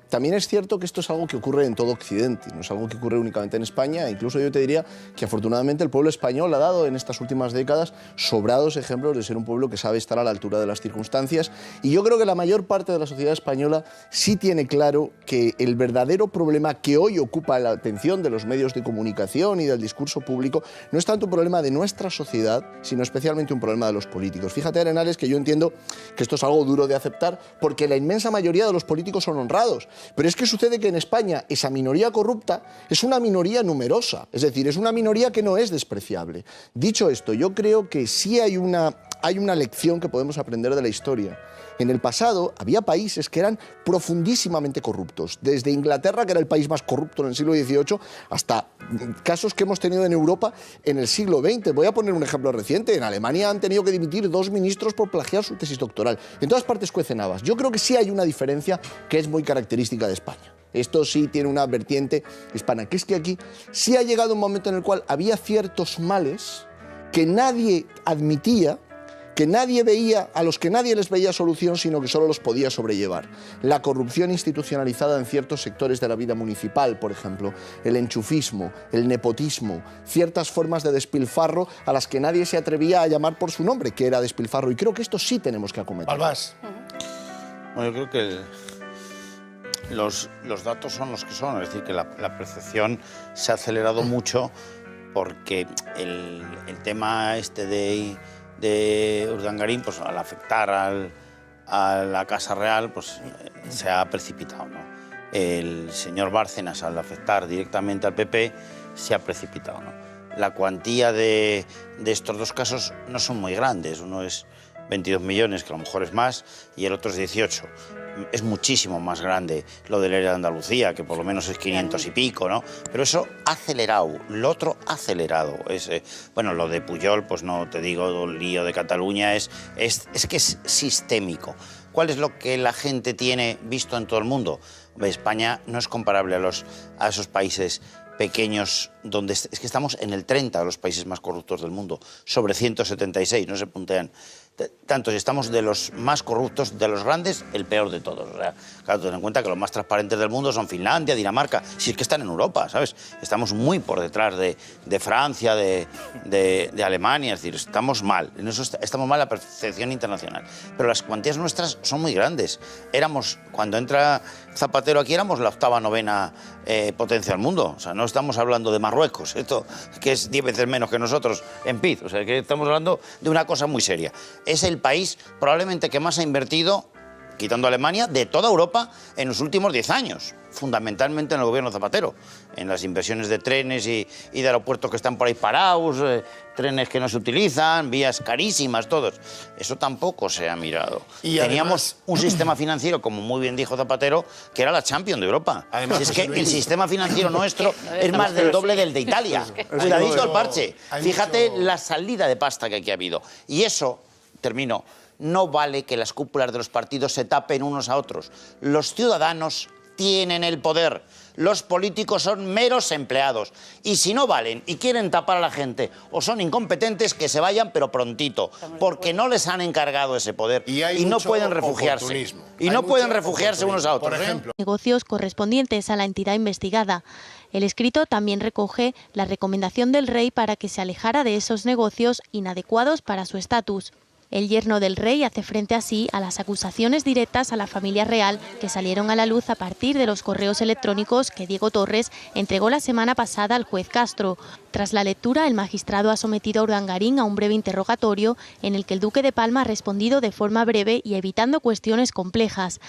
También es cierto que esto es algo que ocurre en todo Occidente, no es algo que ocurre únicamente en España. Incluso yo te diría que afortunadamente el pueblo español ha dado en estas últimas décadas sobrados ejemplos de ser un pueblo que sabe estar a la altura de las circunstancias, y yo creo que la mayor parte de la sociedad española sí tiene claro que el verdadero problema que hoy ocupa la atención de los medios de comunicación y del discurso público no es tanto un problema de nuestra sociedad, sino especialmente un problema de los políticos. Fíjate, Arenales, que yo entiendo que esto es algo duro de aceptar porque la inmensa mayoría de los políticos son honrados, pero es que sucede que en España esa minoría corrupta es una minoría numerosa, es decir, es una minoría que no es despreciable. Dicho esto, yo creo que sí hay una lección que podemos aprender de la historia. En el pasado había países que eran profundísimamente corruptos, desde Inglaterra, que era el país más corrupto en el siglo XVIII, hasta casos que hemos tenido en Europa en el siglo XX. Voy a poner un ejemplo reciente. En Alemania han tenido que dimitir 2 ministros por plagiar su tesis doctoral. En todas partes cuecen habas. Yo creo que sí hay una diferencia que es muy característica de España. Esto sí tiene una vertiente hispana, que es que aquí sí ha llegado un momento en el cual había ciertos males que nadie admitía, que nadie veía, a los que nadie les veía solución, sino que solo los podía sobrellevar. La corrupción institucionalizada en ciertos sectores de la vida municipal, por ejemplo, el enchufismo, el nepotismo, ciertas formas de despilfarro a las que nadie se atrevía a llamar por su nombre, que era despilfarro. Y creo que esto sí tenemos que acometer. Balbás. Bueno, yo creo que los datos son los que son, es decir, que la percepción se ha acelerado mucho porque el tema este de Urdangarín, pues al afectar a la Casa Real, pues se ha precipitado, ¿no? El señor Bárcenas, al afectar directamente al PP, se ha precipitado, ¿no? La cuantía de estos dos casos no son muy grandes. Uno es 22 millones, que a lo mejor es más, y el otro es 18. Es muchísimo más grande lo del ERE de Andalucía, que por lo menos es 500 y pico, ¿no? Pero eso ha acelerado, lo otro ha acelerado. Bueno, lo de Pujol, pues no te digo, el lío de Cataluña es que es sistémico. ¿Cuál es lo que la gente tiene visto en todo el mundo? España no es comparable a esos países pequeños, donde es que estamos en el 30 de los países más corruptos del mundo, sobre 176, no se puntean tanto si estamos de los más corruptos, de los grandes, el peor de todos. O sea, claro, ten en cuenta que los más transparentes del mundo son Finlandia, Dinamarca, si es que están en Europa, ¿sabes? Estamos muy por detrás de Francia, de Alemania, es decir, estamos mal. En eso estamos mal a la percepción internacional. Pero las cuantías nuestras son muy grandes. Cuando entra Zapatero aquí, éramos la octava, novena potencia del mundo. O sea, no estamos hablando de Marruecos, esto que es 10 veces menos que nosotros en PIB. O sea, que estamos hablando de una cosa muy seria. Es el país probablemente que más ha invertido, quitando Alemania, de toda Europa en los últimos 10 años, fundamentalmente en el gobierno Zapatero, en las inversiones de trenes y de aeropuertos que están por ahí parados, trenes que no se utilizan, vías carísimas, todos. Eso tampoco se ha mirado. Y teníamos un sistema financiero, como muy bien dijo Zapatero, que era la Champions de Europa. Además, es que el sistema financiero nuestro es más del doble del de Italia. Cuidadito el parche. Fíjate la salida de pasta que aquí ha habido. Y eso, termino, no vale que las cúpulas de los partidos se tapen unos a otros. Los ciudadanos tienen el poder. Los políticos son meros empleados. Y si no valen y quieren tapar a la gente o son incompetentes, que se vayan, pero prontito. Porque no les han encargado ese poder. Y no pueden refugiarse. Y no pueden refugiarse unos a otros. Por ejemplo. Negocios correspondientes a la entidad investigada. El escrito también recoge la recomendación del rey para que se alejara de esos negocios inadecuados para su estatus. El yerno del rey hace frente así a las acusaciones directas a la familia real que salieron a la luz a partir de los correos electrónicos que Diego Torres entregó la semana pasada al juez Castro. Tras la lectura, el magistrado ha sometido a Urdangarín a un breve interrogatorio en el que el duque de Palma ha respondido de forma breve y evitando cuestiones complejas.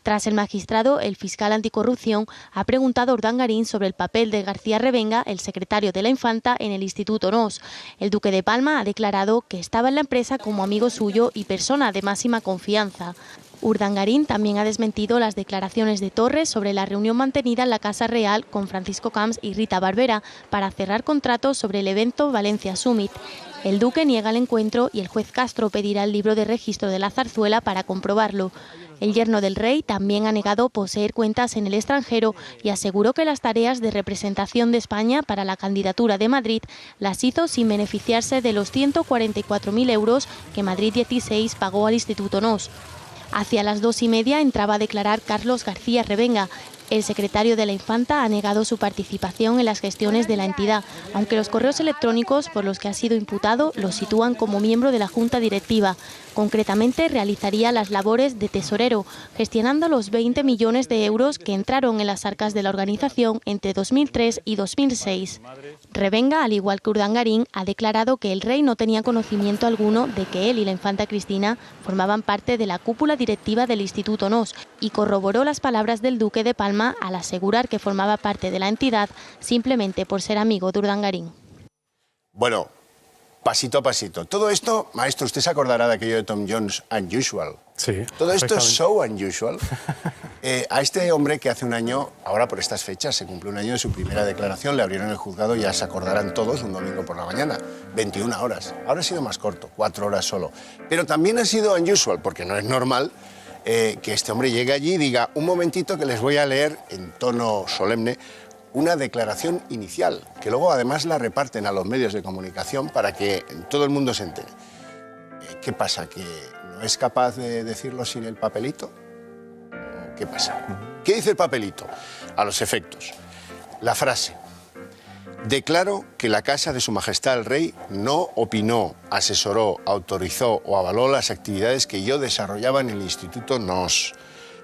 Tras el magistrado, el fiscal anticorrupción ha preguntado a Urdangarín sobre el papel de García Revenga, el secretario de la Infanta, en el Instituto NOS. El duque de Palma ha declarado que estaba en la empresa como amigo suyo y persona de máxima confianza. Urdangarín también ha desmentido las declaraciones de Torres sobre la reunión mantenida en la Casa Real con Francisco Camps y Rita Barberá para cerrar contratos sobre el evento Valencia Summit. El duque niega el encuentro y el juez Castro pedirá el libro de registro de la zarzuela para comprobarlo. El yerno del rey también ha negado poseer cuentas en el extranjero y aseguró que las tareas de representación de España para la candidatura de Madrid las hizo sin beneficiarse de los 144.000 euros que Madrid 16 pagó al Instituto NOS. Hacia las 2:30 entraba a declarar Carlos García Revenga. El secretario de la Infanta ha negado su participación en las gestiones de la entidad, aunque los correos electrónicos por los que ha sido imputado lo sitúan como miembro de la Junta Directiva. Concretamente, realizaría las labores de tesorero, gestionando los 20 millones de euros que entraron en las arcas de la organización entre 2003 y 2006. Revenga, al igual que Urdangarín, ha declarado que el rey no tenía conocimiento alguno de que él y la infanta Cristina formaban parte de la cúpula directiva del Instituto NOS y corroboró las palabras del duque de Palma al asegurar que formaba parte de la entidad simplemente por ser amigo de Urdangarín. Bueno, pasito a pasito. Todo esto, maestro, usted se acordará de aquello de Tom Jones, Unusual. Sí. Todo esto es so unusual. A este hombre que hace un año, ahora por estas fechas, se cumple un año de su primera declaración, le abrieron el juzgado, ya se acordarán todos, un domingo por la mañana, 21 horas. Ahora ha sido más corto, 4 horas solo. Pero también ha sido unusual, porque no es normal que este hombre llegue allí y diga, un momentito que les voy a leer en tono solemne una declaración inicial, que luego además la reparten a los medios de comunicación para que todo el mundo se entere. ¿Qué pasa? ¿Que no es capaz de decirlo sin el papelito? ¿Qué pasa? ¿Qué dice el papelito? A los efectos. La frase. Declaro que la Casa de Su Majestad el Rey no opinó, asesoró, autorizó o avaló las actividades que yo desarrollaba en el Instituto NOS.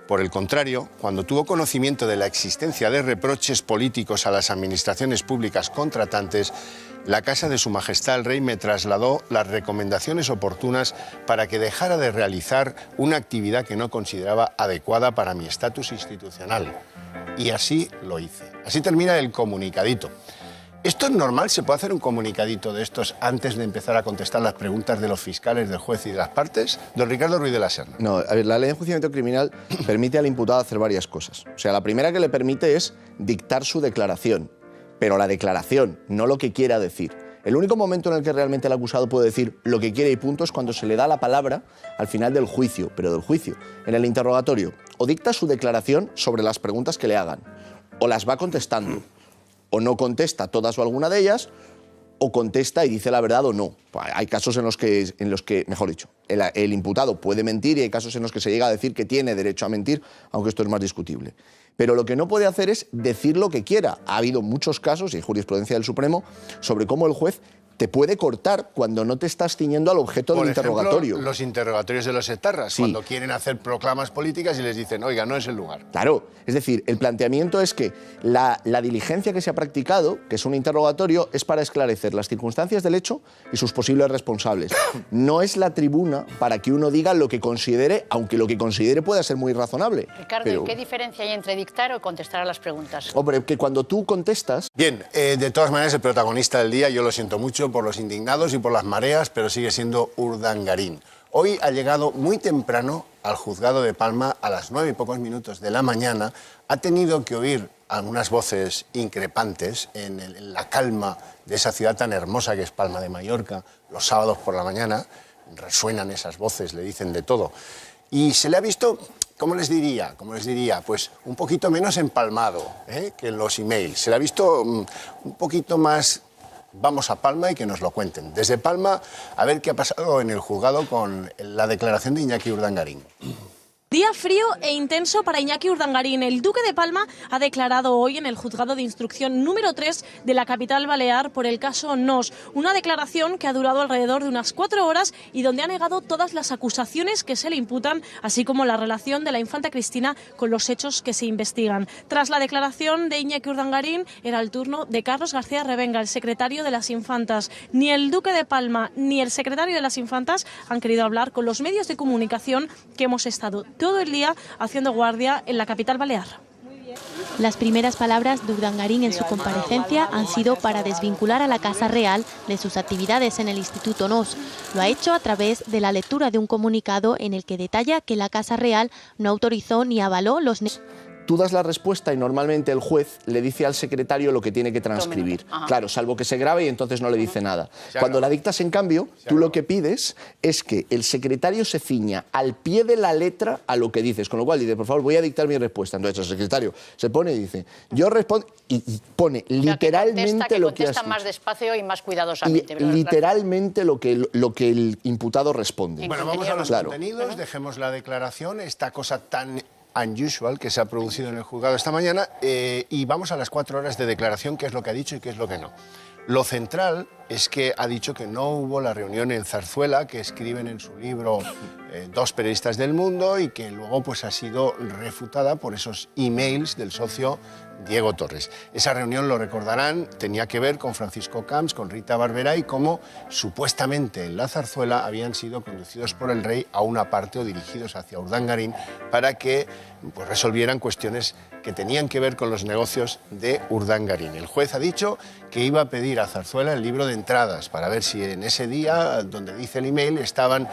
Por el contrario, cuando tuvo conocimiento de la existencia de reproches políticos a las administraciones públicas contratantes, la Casa de Su Majestad el Rey me trasladó las recomendaciones oportunas para que dejara de realizar una actividad que no consideraba adecuada para mi estatus institucional. Y así lo hice. Así termina el comunicadito. ¿Esto es normal? ¿Se puede hacer un comunicadito de estos antes de empezar a contestar las preguntas de los fiscales, del juez y de las partes? Don Ricardo Ruiz de la Serna. No, a ver, la ley de enjuiciamiento criminal permite al imputado hacer varias cosas. O sea, la primera que le permite es dictar su declaración, pero la declaración, no lo que quiera decir. El único momento en el que realmente el acusado puede decir lo que quiere y punto es cuando se le da la palabra al final del juicio, pero del juicio. En el interrogatorio, o dicta su declaración sobre las preguntas que le hagan, o las va contestando. O no contesta todas o alguna de ellas, o contesta y dice la verdad o no. Hay casos en los que mejor dicho, el imputado puede mentir y hay casos en los que se llega a decir que tiene derecho a mentir, aunque esto es más discutible. Pero lo que no puede hacer es decir lo que quiera. Ha habido muchos casos, y hay jurisprudencia del Supremo, sobre cómo el juez te puede cortar cuando no te estás ciñendo al objeto del interrogatorio. Los interrogatorios de los etarras, sí, cuando quieren hacer proclamas políticas y les dicen, oiga, no es el lugar. Claro, es decir, el planteamiento es que la diligencia que se ha practicado, que es un interrogatorio, es para esclarecer las circunstancias del hecho y sus posibles responsables. No es la tribuna para que uno diga lo que considere, aunque lo que considere pueda ser muy razonable. Ricardo, pero... ¿y qué diferencia hay entre dictar o contestar a las preguntas? Hombre, que cuando tú contestas... Bien, de todas maneras, el protagonista del día, yo lo siento mucho por los indignados y por las mareas, pero sigue siendo Urdangarín. Hoy ha llegado muy temprano al juzgado de Palma, a las 9 y pocos minutos de la mañana. Ha tenido que oír algunas voces increpantes en la calma de esa ciudad tan hermosa que es Palma de Mallorca. Los sábados por la mañana resuenan esas voces, le dicen de todo. Y se le ha visto, ¿cómo les diría? Pues un poquito menos empalmado que en los emails. Se le ha visto un poquito más... Vamos a Palma y que nos lo cuenten. Desde Palma, a ver qué ha pasado en el juzgado con la declaración de Iñaki Urdangarín. Día frío e intenso para Iñaki Urdangarín. El duque de Palma ha declarado hoy en el juzgado de instrucción número 3 de la capital balear por el caso Nos. Una declaración que ha durado alrededor de unas 4 horas y donde ha negado todas las acusaciones que se le imputan, así como la relación de la infanta Cristina con los hechos que se investigan. Tras la declaración de Iñaki Urdangarín, era el turno de Carlos García Revenga, el secretario de las Infantas. Ni el duque de Palma ni el secretario de las Infantas han querido hablar con los medios de comunicación que hemos estado todo el día haciendo guardia en la capital balear. Las primeras palabras de Urdangarín en su comparecencia han sido para desvincular a la Casa Real de sus actividades en el Instituto Nos. Lo ha hecho a través de la lectura de un comunicado en el que detalla que la Casa Real no autorizó ni avaló los... Tú das la respuesta y normalmente el juez le dice al secretario lo que tiene que transcribir. Claro, salvo que se grabe y entonces no le dice nada. Cuando la dictas, en cambio, tú lo que pides es que el secretario se ciña al pie de la letra a lo que dices. Con lo cual dice, por favor, voy a dictar mi respuesta. Entonces el secretario se pone y dice, yo respondo, y pone literalmente lo que has dicho. Más despacio y más cuidadosamente. Y literalmente lo que el imputado responde. Bueno, vamos a los contenidos, dejemos la declaración, esta cosa tan unusual que se ha producido en el juzgado esta mañana, y vamos a las 4 horas de declaración, qué es lo que ha dicho y qué es lo que no. Lo central es que ha dicho que no hubo la reunión en Zarzuela, que escriben en su libro dos periodistas del Mundo, y que luego pues, ha sido refutada por esos emails del socio Diego Torres. Esa reunión, lo recordarán, tenía que ver con Francisco Camps, con Rita Barberá, y cómo supuestamente en la Zarzuela habían sido conducidos por el rey a una parte o dirigidos hacia Urdangarín para que pues, resolvieran cuestiones que tenían que ver con los negocios de Urdangarín. El juez ha dicho que iba a pedir a Zarzuela el libro de entradas para ver si en ese día, donde dice el email, estaban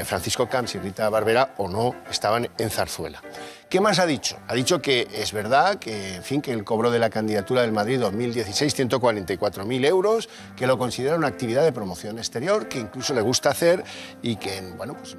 Francisco Camps y Rita Barberá o no estaban en Zarzuela. ¿Qué más ha dicho? Ha dicho que es verdad que, en fin, que el cobro de la candidatura del Madrid 2016, 144.000 euros, que lo considera una actividad de promoción exterior, que incluso le gusta hacer y que, bueno, pues